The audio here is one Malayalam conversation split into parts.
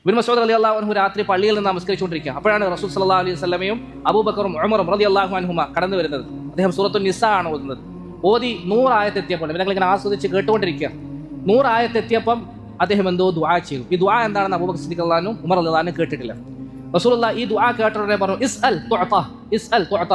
ഇബ്നു മസ്ഊദ് റളിയല്ലാഹു അൻഹു രാത്രി പള്ളിയിൽ നിന്ന് നമസ്കരിച്ചുകൊണ്ടിരിക്കുക. അപ്പോഴാണ് റസൂൽ സല്ലല്ലാഹു അലൈഹി വസല്ലമയും അബൂബക്കറും ഉമറും റളിയല്ലാഹു അൻഹുമ കടന്നു വരുന്നത്. അദ്ദേഹം സൂറത്തുൻ നിസാ ആണ് ഓതുന്നത്. ഓതി 100 ആയത്തെത്തിയപ്പോൾ ഇവരിങ്ങനെ ആസ്വദിച്ച് കേട്ടുകൊണ്ടിരിക്കുക. 100 ആയത്തെത്തിയപ്പം അദ്ദേഹം എന്തോ ദുആ ചെയ്തു. ഈ ദുആ എന്താണെന്ന് അബൂബക്കർ സിദ്ദീഖ് റളിയല്ലാഹു അൻഹു ഉമർ റളിയല്ലാഹു അൻഹു കേട്ടിട്ടില്ല. റസൂലുള്ളാഹി ഈ ദുആ കേട്ടോടെ പറഞ്ഞു, ഇസ്അൽ തുഅത, ഇസ്അൽ തുഅത.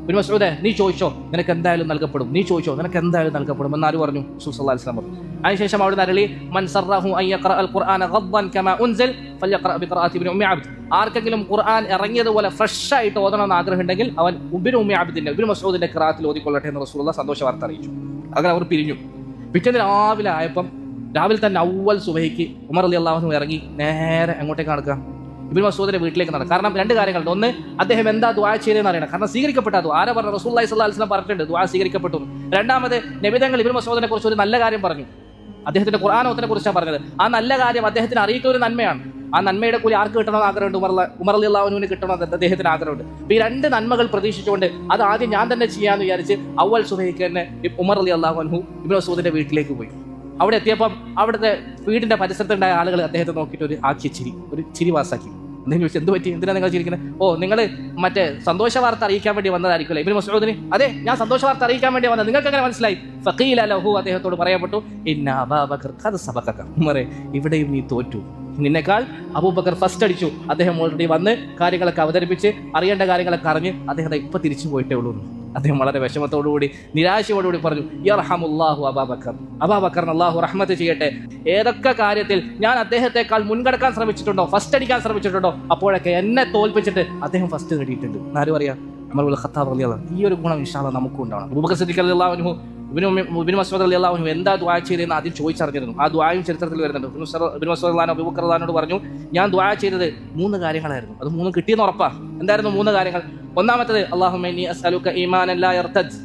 ഇബ്നു മസ്ഊദേ, നീ ചോദിച്ചോ, നിനക്ക് എന്തായാലും നൽകപ്പെടും, നീ ചോദിച്ചോ, നിനക്ക് എന്തായാലും നൽകപ്പെടും എന്നാര് പറഞ്ഞു? റസൂൽ സല്ലല്ലാഹു അലൈഹി വസല്ലം പറഞ്ഞു. അതിനുശേഷം അവിടെ അരളി, മൻ സറഹു അൻ യഖറഅൽ ഖുർആന ഗദ്ദൻ കമാ ഉൻസിൽ ഫല്യഖറഅ ബിഖറാഅത്തി ഇബ്നു ഉമ്മി അബ്ദ്. ആർക്കെങ്കിലും ഖുർആൻ ഇറങ്ങിയതുപോലെ ഫ്രഷ് ആയിട്ട് ഓതണമെന്ന് ആഗ്രഹം ഉണ്ടെങ്കിൽ അവൻ ഇബ്നു ഉമ്മി അബ്ദിന്റെ, ഇബ്നു മസ്ഊദിന്റെ ഖിറാഅത്തിൽ ഓതിക്കൊള്ളട്ടെ എന്ന് റസൂലുള്ളാഹി സന്തോഷ വാർത്ത അറിയിച്ചു. അങ്ങനെ അവർ പിരിഞ്ഞു. പിറ്റേന്ന് രാവിലെ ആയപ്പം, രാവിലെ തന്നെ അവ്വൽ സുബഹിക്ക് ഉമർ റളിയല്ലാഹു അൻഹു ഇറങ്ങി നേരെ അങ്ങോട്ടേക്ക് നടക്കുക, ഇബ്നു മസ്ഊദിന്റെ വീട്ടിലേക്ക് നടക്കുക. കാരണം 2 കാര്യങ്ങളുണ്ട്. ഒന്ന്, അദ്ദേഹം എന്താ ദുആ ചെയ്തതെന്ന് അറിയണം. കാരണം സ്വീകരിക്കപ്പെട്ട ദുആ ആരാ പറഞ്ഞു? റസൂലുള്ളാഹി സ്വല്ലല്ലാഹു അലൈഹി വസല്ലം പറഞ്ഞിട്ടുണ്ട് ദുആ സ്വീകരിക്കപ്പെട്ടു. രണ്ടാമത്, നബി തങ്ങൾ ഇബ്നു മസ്ഊദിനെ കുറിച്ച് ഒരു നല്ല കാര്യം പറഞ്ഞു. അദ്ദേഹത്തിന്റെ ഖുർആൻ ഓത്തിനെ കുറിച്ചാണ് പറഞ്ഞത്. ആ നല്ല കാര്യം അദ്ദേഹത്തിന് അറിയിക്കുന്ന ഒരു നന്മയാണ്. ആ നന്മയുടെ കൂലി ആർക്ക് കിട്ടണമെന്ന് ആഗ്രഹമുണ്ട്? ഉമർ റളിയല്ലാഹു അൻഹുവിന് കിട്ടണമെന്ന് അദ്ദേഹത്തിന് ആഗ്രഹമുണ്ട്. ഈ 2 നന്മകൾ പ്രതീക്ഷിച്ചുകൊണ്ട് അത് ആദ്യം ഞാൻ തന്നെ ചെയ്യാന്ന് വിചാരിച്ച് അവ്വൽ സുബഹിക്ക് തന്നെ ഉമർ റളിയല്ലാഹു അൻഹു ഇബ്നു മസ്ഊദിന്റെ വീട്ടിലേക്ക് പോയി. അവിടെ എത്തിയപ്പം അവിടുത്തെ വീടിന്റെ പരിസരത്തുണ്ടായ ആളുകൾ അദ്ദേഹത്തെ നോക്കിയിട്ട് ഒരു ചിരി വാസാക്കി. എന്തെങ്കിലും ചോദിച്ചു, എന്ത് പറ്റി, എന്തിനാ നിങ്ങൾ ചിരിക്കുന്നത്? ഓ, നിങ്ങൾ മറ്റേ സന്തോഷ വാർത്ത അറിയിക്കാൻ വേണ്ടി വന്നതായിരിക്കുമല്ലേ? ഇബ്നു മസ്ഊദിന്, അതെ, ഞാൻ സന്തോഷ വാർത്ത അറിയിക്കാൻ വേണ്ടി വന്നത്. നിങ്ങൾക്ക് എങ്ങനെ മനസ്സിലായി? ഫഖീല ലഹു, അദ്ദേഹത്തോട് പറയപ്പെട്ടു, ഇന്ന അബൂബക്കർ ഖദ് സബഖക, ഉമറേ, ഇവിടെയും നീ തോറ്റു, നിന്നെക്കാൾ അബൂബക്കർ ഫസ്റ്റ് അടിച്ചു. അദ്ദേഹം ഓൾറെഡി വന്ന് കാര്യങ്ങളൊക്കെ അവതരിപ്പിച്ച് അറിയേണ്ട കാര്യങ്ങളൊക്കെ അറിഞ്ഞ് അദ്ദേഹം ഇപ്പൊ തിരിച്ചു പോയിട്ടേ ഉള്ളൂ. അദ്ദേഹം വളരെ വിഷമത്തോടുകൂടി നിരാശയോടുകൂടി പറഞ്ഞു, യർഹമുല്ലാഹു അബൂബക്കർ, അബൂബക്കറിന് അല്ലാഹു റഹ്മത്ത് ചെയ്യട്ടെ. ഏതൊക്കെ കാര്യത്തിൽ ഞാൻ അദ്ദേഹത്തെക്കാൾ മുൻകടക്കാൻ ശ്രമിച്ചിട്ടുണ്ടോ, ഫസ്റ്റ് അടിക്കാൻ ശ്രമിച്ചിട്ടുണ്ടോ, അപ്പോഴൊക്കെ എന്നെ തോൽപ്പിച്ചിട്ട് അദ്ദേഹം ഫസ്റ്റ് നേടിയിട്ടുണ്ട്. ആരും അറിയാം? ഉമർ ഇബ്നുൽ ഖത്താബ് റളിയല്ലാഹു അൻഹു. ഈ ഒരു ഗുണം ഇൻഷാ അല്ലാഹ് നമുക്കും ഉണ്ടാവണം. അബൂബക്കർ സിദ്ദീഖ് റളിയല്ലാഹു അൻഹു ഇബ്നു മസ്ഊദ് റളിയല്ലാഹു അൻഹു എന്താ ദുആ ചെയ്തതെന്ന് ആദ്യം ചോദിച്ചറിഞ്ഞിരുന്നു. ആ ദുആയും ചരിത്രത്തിൽ വരുന്നുണ്ട്. ഇബ്നു മസ്ഊദ് റളിയല്ലാഹു അൻഹു അബൂബക്കർ റളിയല്ലാഹു പറഞ്ഞു, ഞാൻ ദുആ ചെയ്തത് 3 കാര്യങ്ങളായിരുന്നു. അത് 3 കിട്ടിയെന്ന് ഉറപ്പാ. എന്തായിരുന്നു 3 കാര്യങ്ങൾ? ഒന്നാമത്തേത്, അല്ലാഹുമ്മ ഇന്നി അസ്അലുക ഈമാനൻ ലാ യർതദ്.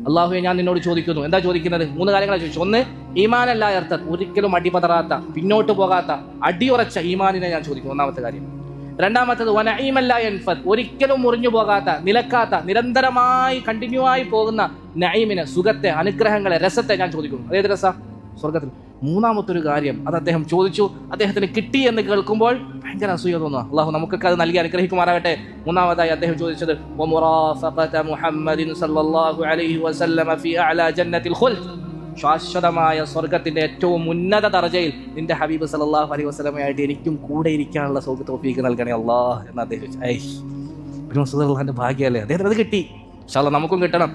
അല്ലാഹുവേ, ഞാൻ നിന്നോട് ചോദിക്കുന്നു. എന്താ ചോദിക്കുന്നത്? 3 കാര്യങ്ങളാണ് ചോദിച്ചു. ഒന്ന്, ഈമാനൻ ലാ യർതദ്, ഒരിക്കലും അടിപതറാത്ത, പിന്നോട്ട് പോകാത്ത, അടിയുറച്ച ഈമാനിനെ ഞാൻ ചോദിക്കുന്നു. ഒന്നാമത്തെ കാര്യം. രണ്ടാമത്തേത്, വനഈമൻ ലാ യൻഫദ്, ഒരിക്കലും മുറിഞ്ഞു പോകാത്ത, നിലക്കാത്ത, നിരന്തരമായി കണ്ടിന്യൂ ആയി പോകുന്ന നഈമിനെ, സുഖത്തെ, അനുഗ്രഹങ്ങളെ, രസത്തെ ഞാൻ ചോദിക്കുന്നു. അതേത് രസ? സ്വർഗത്തിൽ. മൂന്നാമത്തൊരു കാര്യം അത് അദ്ദേഹം ചോദിച്ചു, അദ്ദേഹത്തിന് കിട്ടി എന്ന് കേൾക്കുമ്പോൾ ഭയങ്കര അസൂയ തോന്നുക. അള്ളാഹു നമുക്കൊക്കെ അത് നൽകി അനുഗ്രഹിക്കുമാറാകട്ടെ. മൂന്നാമതായി അദ്ദേഹം ചോദിച്ചത്, വമുറാഫഖത മുഹമ്മദിൻ സല്ലല്ലാഹു അലൈഹി വസല്ലമ ഫീ അഅലാ ജന്നത്തിൽ ഖുൽദ്, ശാശ്വതമായ സ്വർഗത്തിന്റെ ഏറ്റവും ഉന്നത ദർജയിൽ നിന്റെ ഹബീബ് സല്ലല്ലാഹു അലൈഹി വസല്ലമയായിട്ട് എനിക്കും കൂടെ ഇരിക്കാനുള്ള തൗഫീഖ് നൽകണേ അല്ലാഹ് എന്ന് അദ്ദേഹം ചോദിച്ചു. ഇബ്നു മസ്ഊദ് റളിയല്ലാഹു അൻഹു ഭാഗ്യമല്ലേ, അദ്ദേഹത്തിന് അത് കിട്ടി. ഇൻഷാ അല്ലാഹ് നമുക്കും കിട്ടണം.